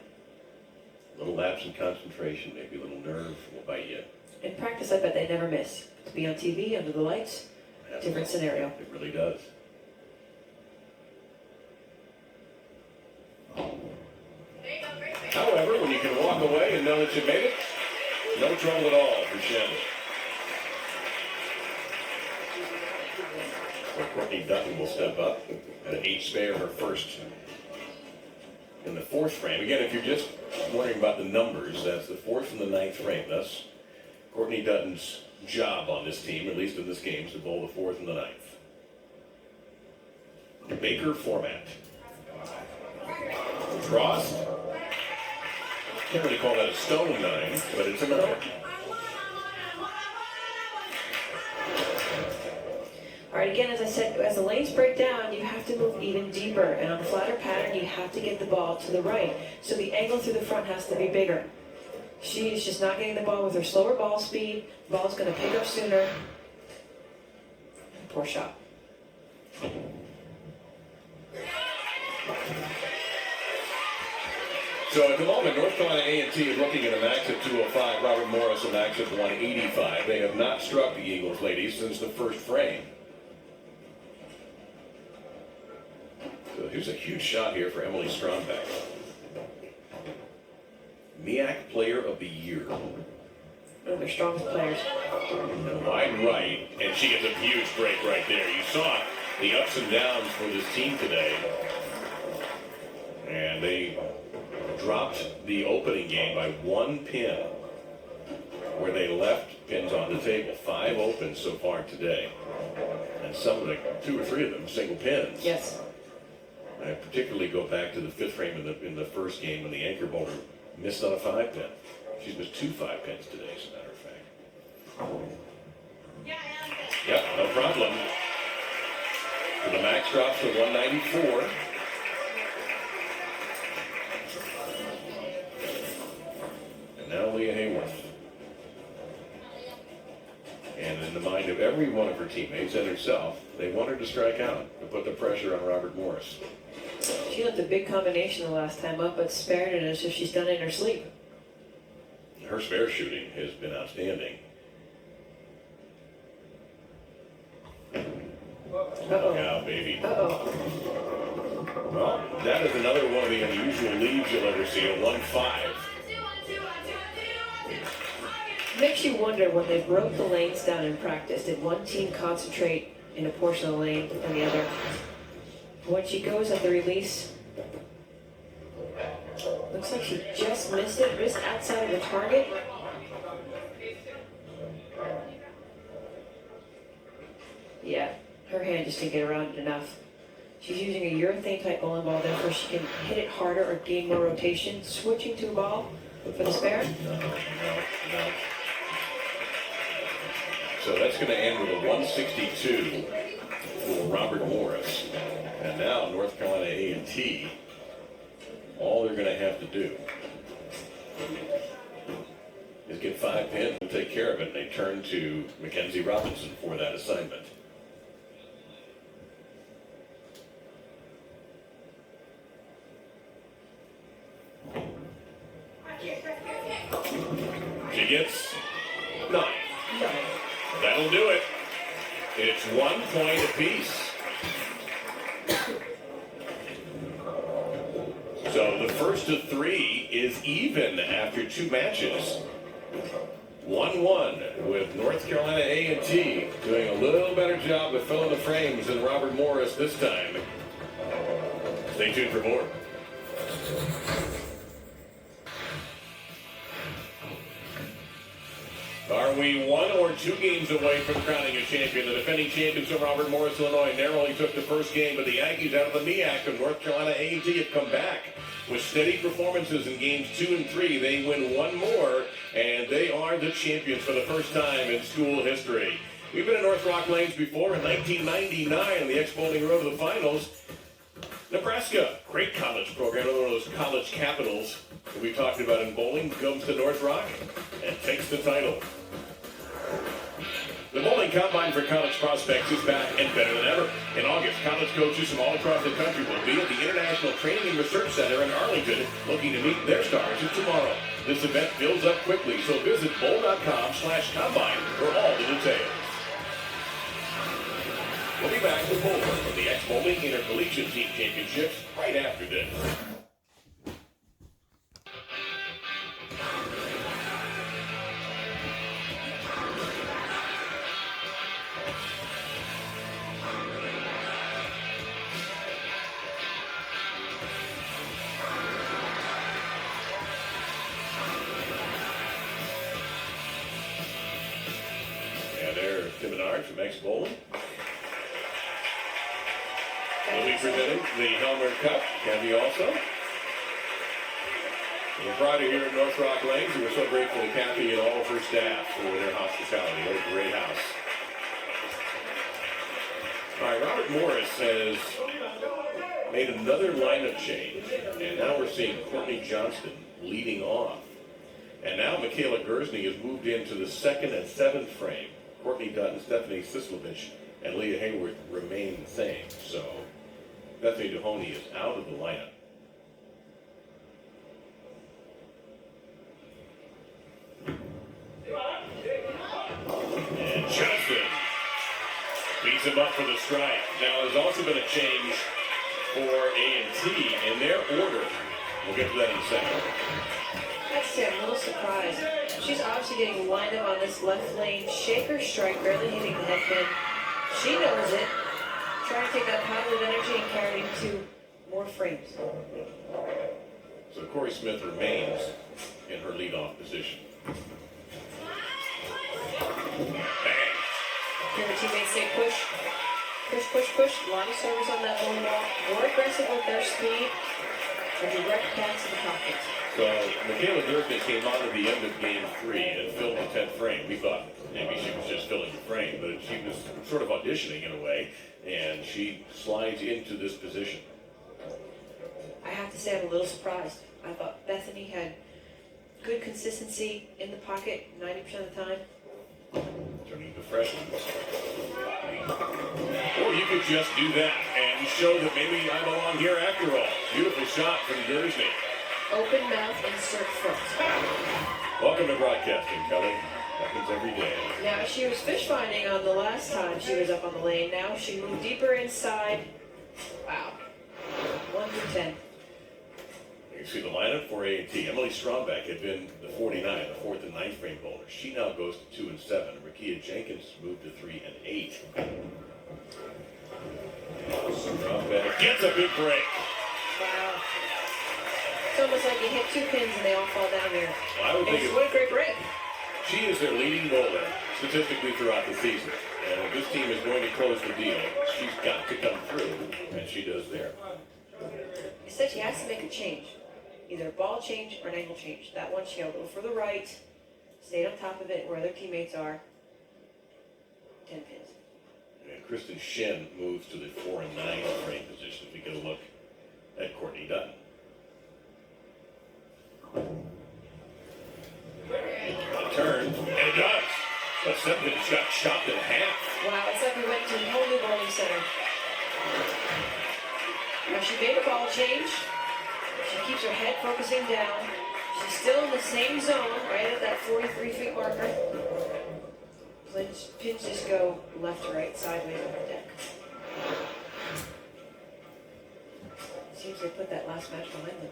A little lapse in concentration, maybe a little nerve will bite you. In practice, I bet they never miss. To be on TV, under the lights, different scenario. It really does. However, when you can walk away and know that you made it, no trouble at all for Shen. Well, Courtney Dutton will step up at an 8 spare, her first in the 4th frame. Again, if you're just wondering about the numbers, that's the 4th and the 9th frame. Thus, Courtney Dutton's job on this team, at least in this game, is to bowl the 4th and the 9th. Baker format. Cross. Can't really call that a stone 9, but it's a 9. All right, again, as I said, as the lanes break down, you have to move even deeper. And on the flatter pattern, you have to get the ball to the right. So the angle through the front has to be bigger. She is just not getting the ball with her slower ball speed. The ball's going to pick up sooner. Poor shot. So at the moment, North Carolina A&T is looking at a max of 205. Robert Morris a max of 185. They have not struck the Eagles ladies since the first frame. So here's a huge shot here for Emily Strombeck. MEAC Player of the Year. One of their strongest players. Wide right, and she gets a huge break right there. You saw the ups and downs for this team today. And they dropped the opening game by 1 pin, where they left pins on the table. 5 opens so far today. And some of the 2 or 3 of them single pins. Yes. I particularly go back to the 5th frame in the first game when the anchor bowler missed on a 5-pin. She's missed 2 5-pins today, as a matter of fact. Yep, no problem. So the max drops to 194. And now Leah Hayworth. And in the mind of every one of her teammates and herself, they want her to strike out, to put the pressure on Robert Morris. She left a big combination the last time up, but spared it as if she's done it in her sleep. Her spare shooting has been outstanding. Uh-oh. Yeah, baby. Uh-oh. Well, that is another one of the unusual leaves you'll ever see, a 1-5. Makes you wonder, when they broke the lanes down in practice, did one team concentrate in a portion of the lane and the other? When she goes at the release, looks like she just missed it, just outside of the target. Yeah, her hand just didn't get around it enough. She's using a urethane type bowling ball, therefore she can hit it harder or gain more rotation. Switching to a ball for the spare. No. So that's going to end with a 162 for Robert Morris. And now North Carolina A&T, all they're going to have to do is get 5 pins and take care of it. And they turn to Mackenzie Robinson for that assignment. She gets 9. That'll do it. It's 1 point apiece. So the first of 3 is even after 2 matches. 1-1 with North Carolina A&T doing a little better job of filling the frames than Robert Morris this time. Stay tuned for more. Are we 1 or 2 games away from crowning a champion? The defending champions of Robert Morris, Illinois, narrowly took the first game, but the Aggies out of the MEAC of North Carolina A&T have come back with steady performances in games 2 and 3. They win 1 more, and they are the champions for the first time in school history. We've been at North Rock Lanes before in 1999 on the ex-bowling road to the finals. Nebraska, great college program, another one of those college capitals that we talked about in bowling, comes to North Rock and takes the title. The bowling combine for college prospects is back and better than ever. In August, college coaches from all across the country will be at the International Training and Research Center in Arlington looking to meet their stars of tomorrow. This event builds up quickly, so visit bowl.com/combine for all the details. We'll be back with more from the Ex-Bowling Intercollegiate Team Championships right after this. Tim Menard from Ex-Bowling. We'll be presenting the Helmer Cup, Kathy also. We're proud to here at North Rock Lanes, and we're so grateful to Kathy and all of her staff for their hospitality. What a great house. All right, Robert Morris has made another lineup change, and now we're seeing Courtney Johnston leading off. And now Michaela Gersney has moved into the 2nd and 7th frame. Courtney Dutton, Stephanie Sislovich, and Leah Hayworth remain the same. So Bethany Mahoney is out of the lineup. And Johnston beats him up for the strike. Now there's also been a change for A&T in their order. We'll get to that in a second. Actually, I'm a little surprised. She's obviously getting lined up on this left lane. Shaker strike, barely hitting the head pin. She knows it. Trying to take that positive energy and carry it into more frames. So Corey Smith remains in her leadoff position. Bang. Here her teammates say push. Push, push, push. A lot of servers on that bowling ball. More aggressive with their speed. A direct pass to the pocket. So Michaela Gersney came on at the end of game 3 and filled the 10th frame. We thought maybe she was just filling the frame, but she was sort of auditioning in a way, and she slides into this position. I have to say I'm a little surprised. I thought Bethany had good consistency in the pocket 90% of the time. Turning to freshman. Or you could just do that and show that maybe I belong here after all. Beautiful shot from Gersney. Open mouth, insert foot. Welcome to broadcasting, Kelly. Happens every day. Now, she was fish finding on the last time she was up on the lane. Now she moved deeper inside. Wow. 1 through 10. You see the lineup for A&T. Emily Strombeck had been the 49, the 4th and 9th frame bowler. She now goes to 2 and 7. Rakia Jenkins moved to 3 and 8. Strombeck gets a big break. Wow. It's almost like you hit 2 pins and they all fall down here. Well, I would think What a great break. she is their leading bowler statistically throughout the season. And if this team is going to close the deal, she's got to come through, and she does there. I said she has to make a change. Either a ball change or an angle change. That one she got a little further right, stayed on top of it where other teammates are. 10 pins. And Kristen Shen moves to the 4 and 9 frame position. We get a look at Courtney Dutton. Turn, and it does. But something just got chopped in half. Wow, it's like we went to a whole new bowling center. Now she made a ball change. She keeps her head focusing down. She's still in the same zone, right at that 43-foot marker. Pins just go left to right, sideways on the deck. Seems they put that last match behind them.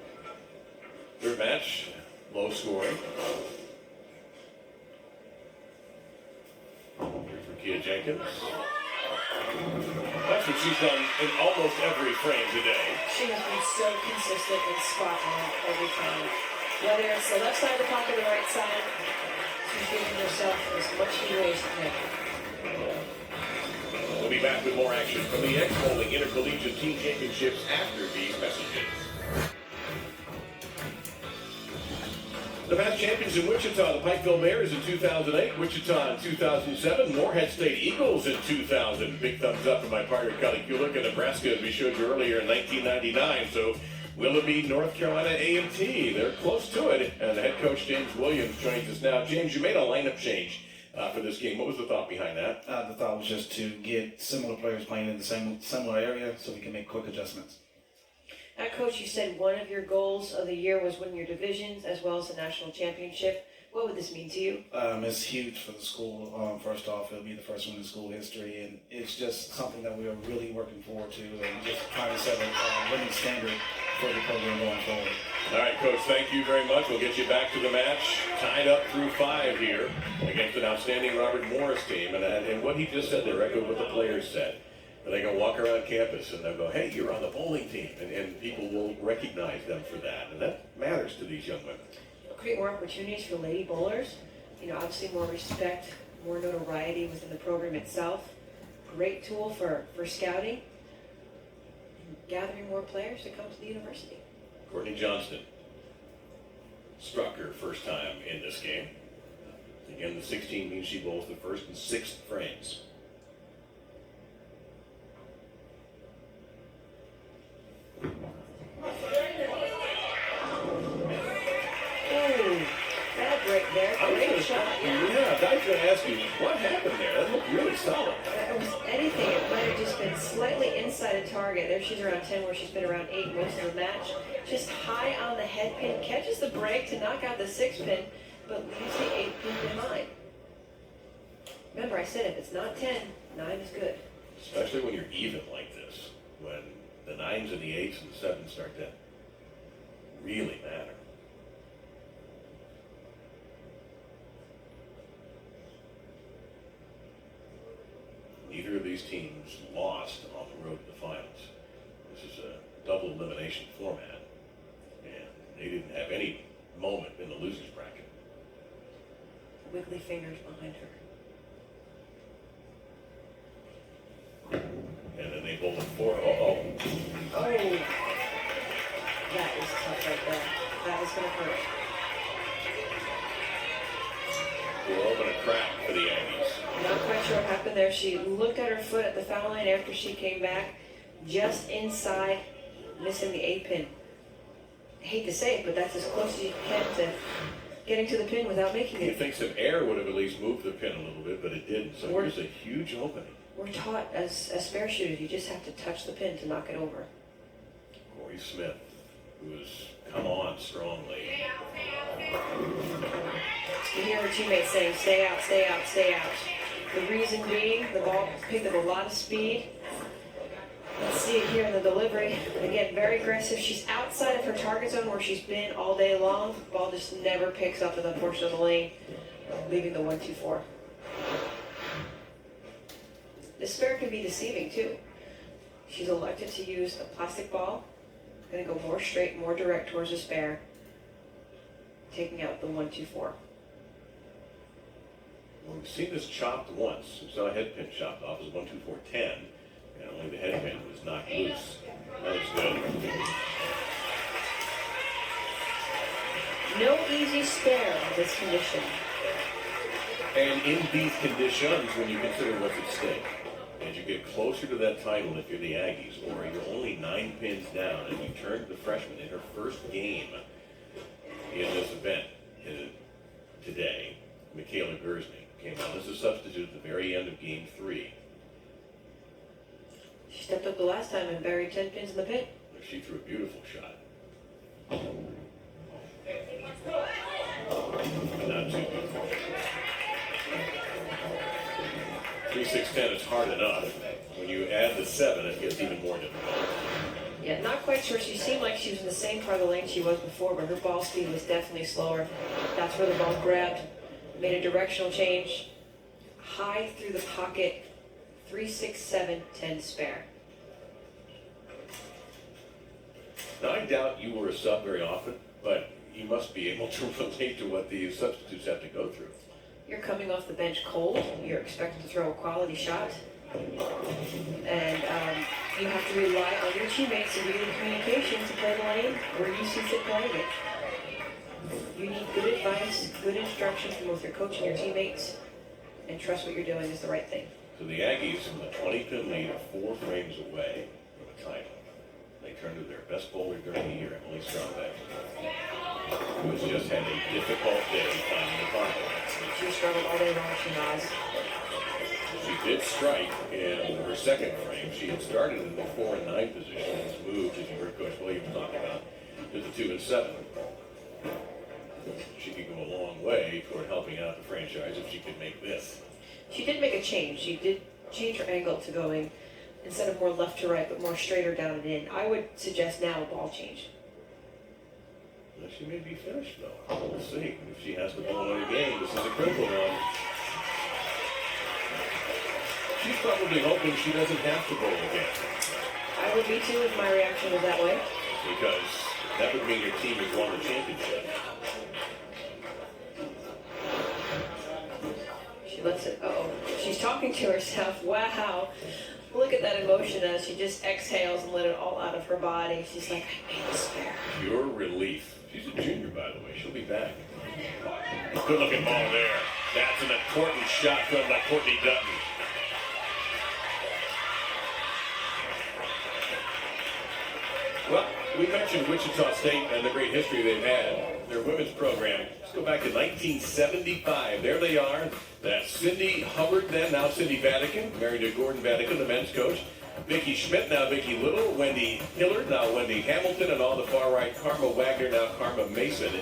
Third match, low scoring. Here's for Kia Jenkins. That's what she's done in almost every frame today. She has been so consistent and spot on every time. Whether it's the left side of the pocket or the right side, she's giving herself as much leeway as she can. We'll be back with more action from the X-Bowling Intercollegiate Team Championships after these messages. The past champions in Wichita, the Pikeville Bears in 2008, Wichita in 2007, Morehead State Eagles in 2000. Big thumbs up from my partner, Kelly Kulik, in Nebraska, as we showed you earlier in 1999. So will it be North Carolina A&T? They're close to it. And the head coach, James Williams, joins us now. James, you made a lineup change for this game. What was the thought behind that? The thought was just to get similar players playing in the similar area so we can make quick adjustments. Now, Coach, you said one of your goals of the year was winning your divisions as well as the national championship. What would this mean to you? It's huge for the school. First off, it'll be the first one in school history, and it's just something that we are really working forward to and just trying to set a winning standard for the program going forward. All right, Coach, thank you very much. We'll get you back to the match. Tied up through 5 here against an outstanding Robert Morris team. And what he just said there echoed what the players said. And they're going to walk around campus and they'll go, hey, you're on the bowling team. And people will recognize them for that. And that matters to these young women. It'll create more opportunities for lady bowlers. You know, obviously more respect, more notoriety within the program itself. Great tool for scouting and gathering more players to come to the university. Courtney Johnston struck her first time in this game. Again, the 16 means she bowls the first and 6th frames. Bad break there. Great shot. Yeah, I was going to ask you, what happened there? That looked really solid. If it was anything, it might have just been slightly inside a target. There she's around 10, where she's been around 8 most of the match. Just high on the head pin, catches the break to knock out the 6 pin, but leaves the 8 pin behind. Remember, I said if it's not 10, 9 is good. Especially when you're even like this. When the 9s and the 8s and the 7s start to really matter. Neither of these teams lost on the road to the finals. This is a double elimination format, and they didn't have any moment in the losers bracket. Wiggly fingers behind her. And then they bowled a 4. Oh, that is tough right there. That is going to hurt. We'll open a crack for the Aggies. Not quite sure what happened there. She looked at her foot at the foul line after she came back, just inside, missing the 8 pin. I hate to say it, but that's as close as you can to getting to the pin without making You it. think some air would have at least moved the pin a little bit, but it didn't. So here's a huge opening. We're taught as spare shooters, you just have to touch the pin to knock it over. Corey Smith, who has come on strongly. You hear her teammates saying, stay out, stay out, stay out. The reason being, the ball picked up a lot of speed. Let's see it here in the delivery. Again, very aggressive. She's outside of her target zone where she's been all day long. The ball just never picks up in the portion of the lane, leaving the 1-2-4. This spare can be deceiving too. She's elected to use a plastic ball. Going to go more straight, more direct towards the spare. Taking out the 1-2-4. Well, we've seen this chopped once. We saw a head pin chopped off as 1-2-4-10, and only the head pin was knocked loose. That was good. No easy spare in this condition. And in these conditions, when you consider what's at stake, as you get closer to that title, if you're the Aggies, or you're only 9 pins down, and you turn to the freshman in her first game in this event today, Michaela Gersney came on as a substitute at the very end of Game 3. She stepped up the last time and buried 10 pins in the pit. She threw a beautiful shot. Not too beautiful. 3-6-10 is hard enough. When you add the 7, it gets even more difficult. Yeah, not quite sure. She seemed like she was in the same part of the lane she was before, but her ball speed was definitely slower. That's where the ball grabbed, made a directional change, high through the pocket, 3-6-7-10 spare. Now, I doubt you were a sub very often, but you must be able to relate to what the substitutes have to go through. You're coming off the bench cold. You're expected to throw a quality shot. And you have to rely on your teammates and your communication to play the lane where you see fit playing it. You need good advice, good instruction from both your coach and your teammates, and trust what you're doing is the right thing. So the Aggies, from the 20-pin lead, are 4 frames away from a title. They turn to their best bowler during the year, Emily Strombeck, who has just had a difficult day finding the target. She struggled all day long, she knows. She did strike in her second frame. She had started in the 4 and 9 position and moved, as you heard Coach Williams talk about, to the 2 and 7. She could go a long way toward helping out the franchise if she could make this. She did make a change. She did change her angle to going, instead of more left to right, but more straighter down and in. I would suggest now a ball change. Well, she may be finished, though. We'll see. If she has to bowl another game, this is a critical one. She's probably hoping she doesn't have to bowl again. I would be too if my reaction was that way. Because that would mean your team has won the championship. She lets it, she's talking to herself. Wow. Look at that emotion as she just exhales and let it all out of her body. She's like, I made a spare. Pure relief. She's a junior, by the way. She'll be back. Good looking ball there. That's an important shot done by Courtney Dutton. Well, we mentioned Wichita State and the great history they've had. Their women's program. Let's go back to 1975. There they are. That's Cindy Hubbard then, now Cindy Vatican, married to Gordon Vatican, the men's coach. Vicki Schmidt, now Vicki Little. Wendy Hillard, now Wendy Hamilton. And on the far right, Karma Wagner, now Karma Mason.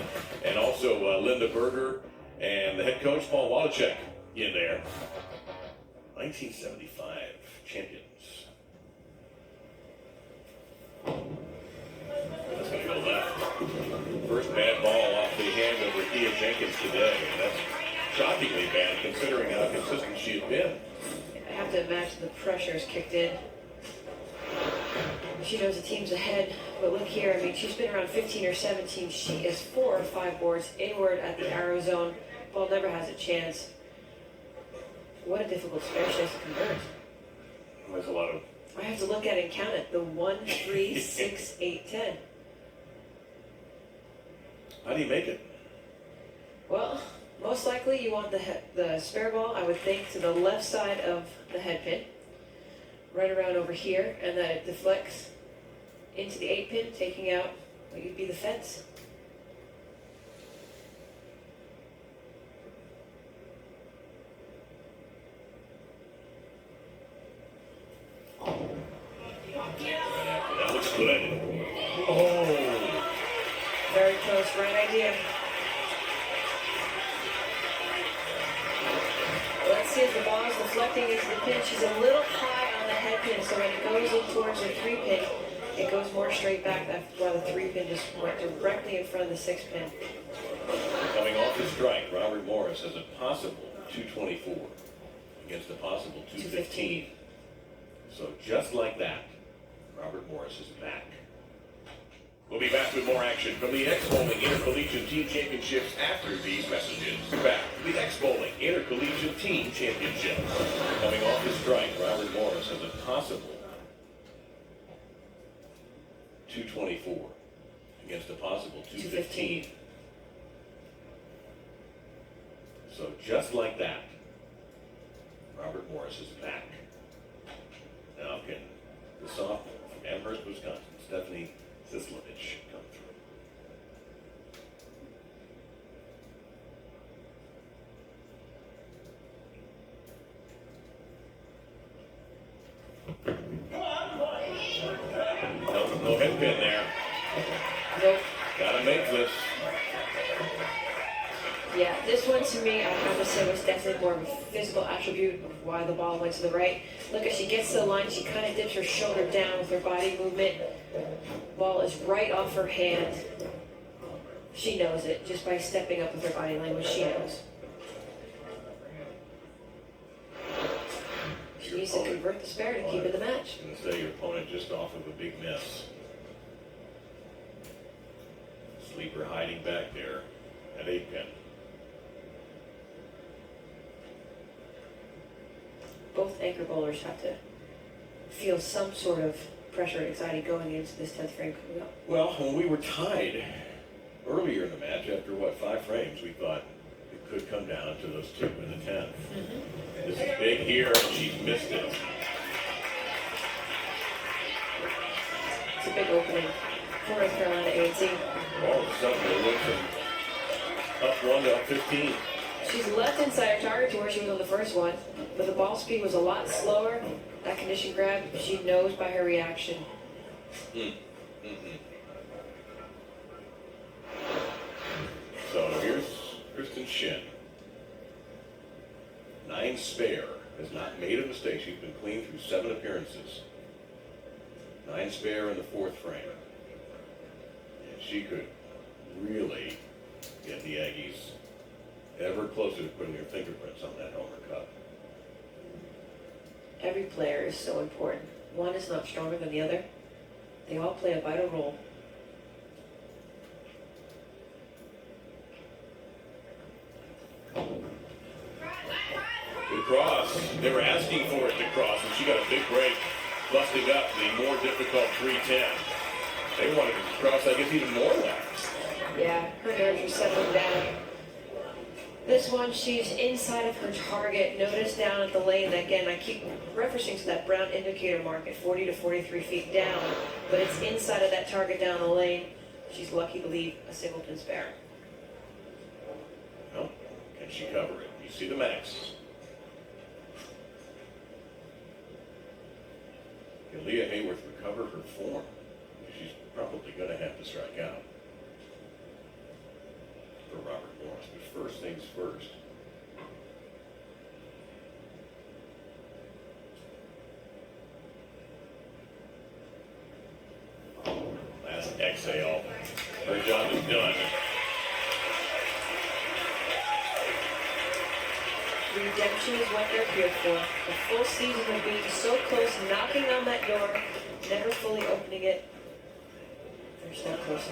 And also Linda Berger and the head coach, Paul Wallachek, in there. 1975 champions. That's going to go left. First bad ball off the hand of Thea Jenkins today. And that's shockingly bad considering how consistent she had been. I have to imagine the pressure is kicked in. She knows the team's ahead, but look here, I mean, she's been around 15 or 17. She is 4 or 5 boards inward at the arrow zone. Ball never has a chance. What a difficult spare she has to convert. There's a lot of... I have to look at it and count it. The 1, 3, 6, 8, 10. How do you make it? Well, most likely you want the spare ball, I would think, to the left side of the head pin. Right around over here, and that it deflects into the 8 pin, taking out what would be the fence. That looks good. Oh! Very close, right idea. Let's see if the ball is deflecting into the pin. She's a little high on the head pin, so when it goes in towards the 3 pin, it goes more straight back. That's why the 3 pin just went directly in front of the 6 pin. Coming off the strike, Robert Morris has a possible 224 against a possible 215. So just like that, Robert Morris is back. We'll be back with more action from the X-Bowling Intercollegiate Team Championships after these messages. Back to the X-Bowling Intercollegiate Team Championships. Coming off his strike, Robert Morris has a possible 224 against a possible 215. So just like that, Robert Morris is back. Now can the sophomore from Amherst, Wisconsin, Stephanie Sislovich, come through. No head pin there. Nope. Gotta make this. Yeah, this one to me, I have to say, was definitely more of a physical attribute of why the ball went to the right. Look, as she gets to the line, she kind of dips her shoulder down with her body movement. Ball is right off her hand. She knows it just by stepping up with her body language. She knows. She needs to convert the spare to keep in the match. I was going to say your opponent just off of a big miss. Sleeper hiding back there at 8-pin. Both anchor bowlers have to feel some sort of pressure and anxiety going into this 10th frame coming up. Well, when we were tied earlier in the match, after 5 frames, we thought it could come down to those 2 in the 10th. This is big here, and she's missed it. It's a big opening for North Carolina A&T. All of a sudden, they went from up 1 to up 15. She's left inside her target to where she was on the first one, but the ball speed was a lot slower. That condition grab, she knows by her reaction. So here's Kristen Shin. 9 spare, has not made a mistake. She's been clean through 7 appearances. 9 spare in the 4th frame. And she could really get the Aggies ever closer to putting their fingerprints on that Homer Cup. Every player is so important. One is not stronger than the other. They all play a vital role. Good cross. They were asking for it to cross, and she got a big break, busting up the more difficult 310. They wanted it to cross, I guess, even more laps. Yeah, her nerves are settling down. This one, she's inside of her target. Notice down at the lane, again, I keep referencing to that brown indicator mark at 40 to 43 feet down, but it's inside of that target down the lane. She's lucky to leave a singleton spare. Well, can she cover it? You see the max. Can Leah Hayworth recover her form? She's probably going to have to strike out for Robert Morris. But first things first. Last exhale. Her job is done. Redemption is what they're here for. The full season of being so close, knocking on that door, never fully opening it. They're so close.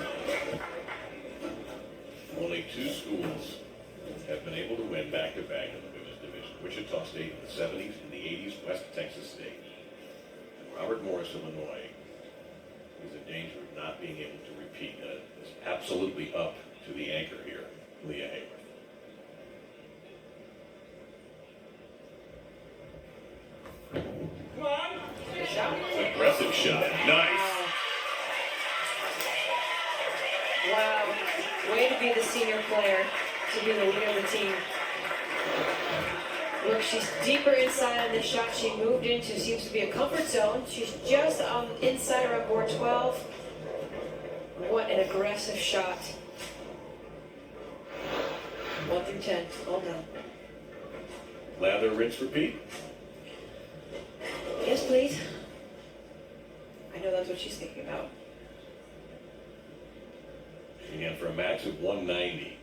Only 2 schools have been able to win back-to-back in the women's division. Wichita State in the 70s and the 80s, West Texas State. And Robert Morris, Illinois, is in danger of not being able to repeat. And it's absolutely up to the anchor here, Leah Hayworth. Good shot. Aggressive shot. Nice. Wow. Way to be the senior player, to be the leader of the team. Look, she's deeper inside on this shot she moved into. Seems to be a comfort zone. She's just on inside or on board 12. What an aggressive shot. 1 through 10, all done. Lather, rinse, repeat. Yes, please. I know that's what she's thinking about. And for a max of 190.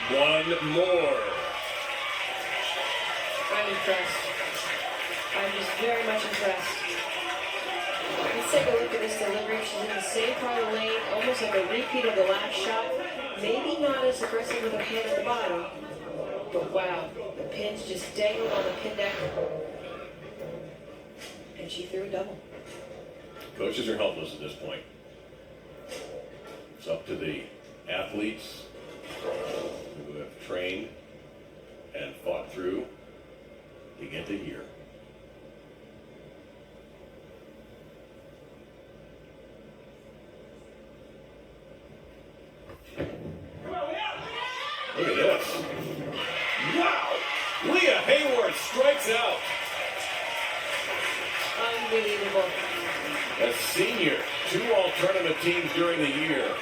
One more. I'm impressed. I'm just very much impressed. Let's take a look at this delivery. She's in the same part of the lane, almost like a repeat of the last shot. Maybe not as aggressive with her hand at the bottom, but wow, the pins just dangled on the pin deck, and she threw a double. Coaches are helpless at this point. It's up to the athletes who have trained and fought through to get to here. Look at this. Wow! Leah Hayward strikes out. Unbelievable. A senior, 2 all-tournament teams during the year.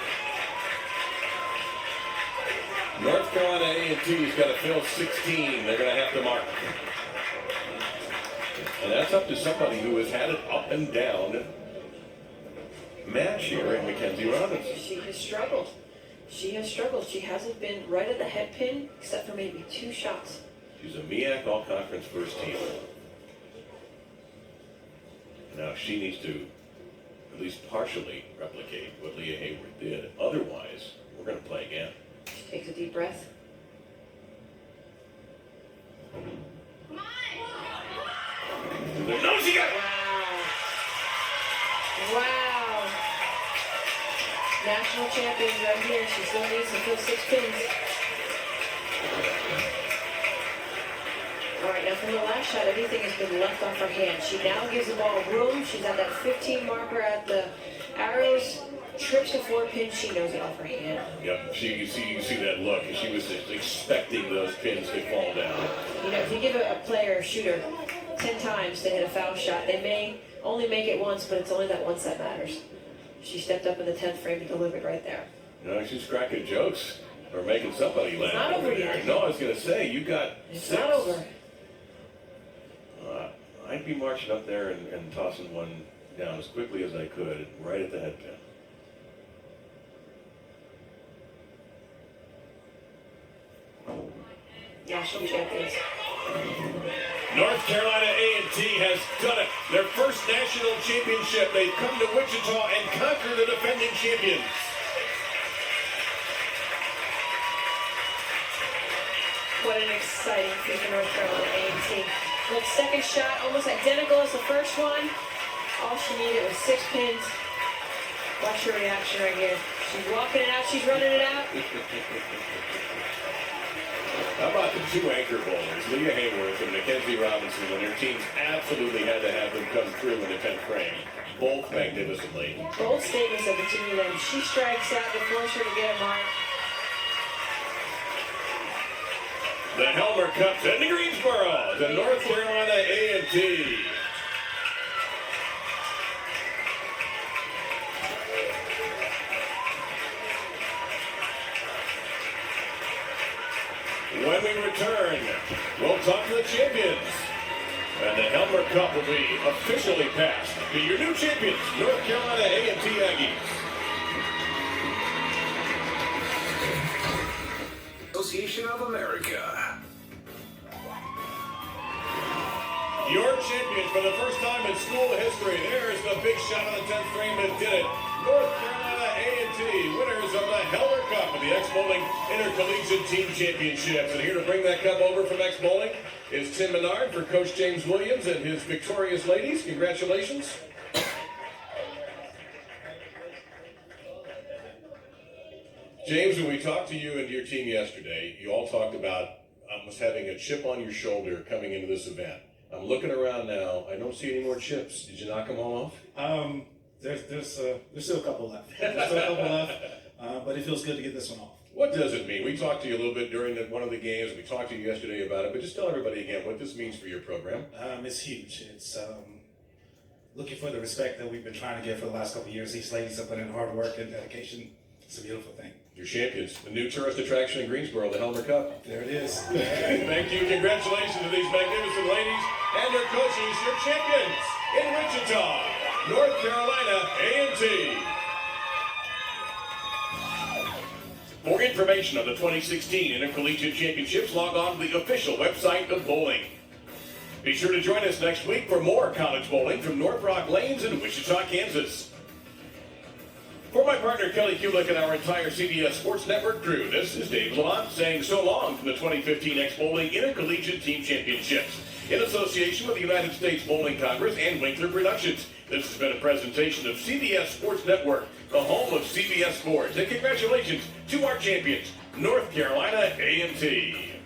North Carolina A&T's got to fill 16. They're going to have to mark. And that's up to somebody who has had it up and down match here in Mackenzie Robinson. She has struggled. She has struggled. She hasn't been right at the head pin except for maybe 2 shots. She's a MEAC All-Conference first team. Now she needs to at least partially replicate what Leah Hayward did. Otherwise, we're going to play again. She takes a deep breath. No, she got it! Wow. Wow. National champions right here. She still needs to fill 6 pins. All right, now from the last shot, everything has been left off her hand. She now gives the ball room. She's at that 15 marker at the arrows. Trips to 4 pins. She knows it off her hand. Yep, you see that look. She was expecting those pins to fall down. You know, if you give a player, a shooter, 10 times to hit a foul shot, they may only make it once, but it's only that once that matters. She stepped up in the 10th frame and delivered right there. You know, she's cracking jokes or making somebody laugh. It's not over yet. No, I was going to say, you got It's 6. not over. I'd be marching up there and tossing one down as quickly as I could, right at the head pin. National champions. North Carolina A&T has done it. Their first national championship. They've come to Wichita and conquer the defending champions. What an exciting feat for North Carolina A&T. Look, second shot, almost identical as the first one. All she needed was 6 pins. Watch her reaction right here. She's walking it out, she's running it out. How about the 2 anchor bowlers, Leah Hayworth and Mackenzie Robinson, when their teams absolutely had to have them come through in the 10th frame, both magnificently. Bold statements of the two of them. She strikes out to force her to get a mark. The Helmer Cup to Greensboro, to North Carolina A&T. When we return, we'll talk to the champions. And the Helmer Cup will be officially passed to your new champions, North Carolina A&T Aggies. Association of America. Your champions for the first time in school history. There's the big shot on the 10th frame that did it. North Carolina A&T, winners of the Helmer Cup of the X-Bowling Intercollegiate Team Championships. And here to bring that cup over from X-Bowling is Tim Menard for Coach James Williams and his victorious ladies. Congratulations. James, when we talked to you and your team yesterday, you all talked about almost having a chip on your shoulder coming into this event. I'm looking around now. I don't see any more chips. Did you knock them all off? There's still a couple left. But it feels good to get this one off. What does it mean? We talked to you a little bit during one of the games. We talked to you yesterday about it, but just tell everybody again what this means for your program. It's huge. It's looking for the respect that we've been trying to get for the last couple of years. These ladies have put in hard work and dedication. It's a beautiful thing. Your champions, the new tourist attraction in Greensboro, the Helmer Cup. There it is. Thank you. Congratulations to these magnificent ladies and their coaches, your champions in Wichita, North Carolina A&T. For information on the 2016 Intercollegiate Championships, log on to the official website of bowling. Be sure to join us next week for more college bowling from North Rock Lanes in Wichita, Kansas. For my partner Kelly Kulick and our entire CBS Sports Network crew, this is Dave Lamont saying so long from the 2015 X-Bowling Intercollegiate Team Championships in association with the United States Bowling Congress and Winkler Productions. This has been a presentation of CBS Sports Network, the home of CBS Sports. And congratulations to our champions, North Carolina A&T.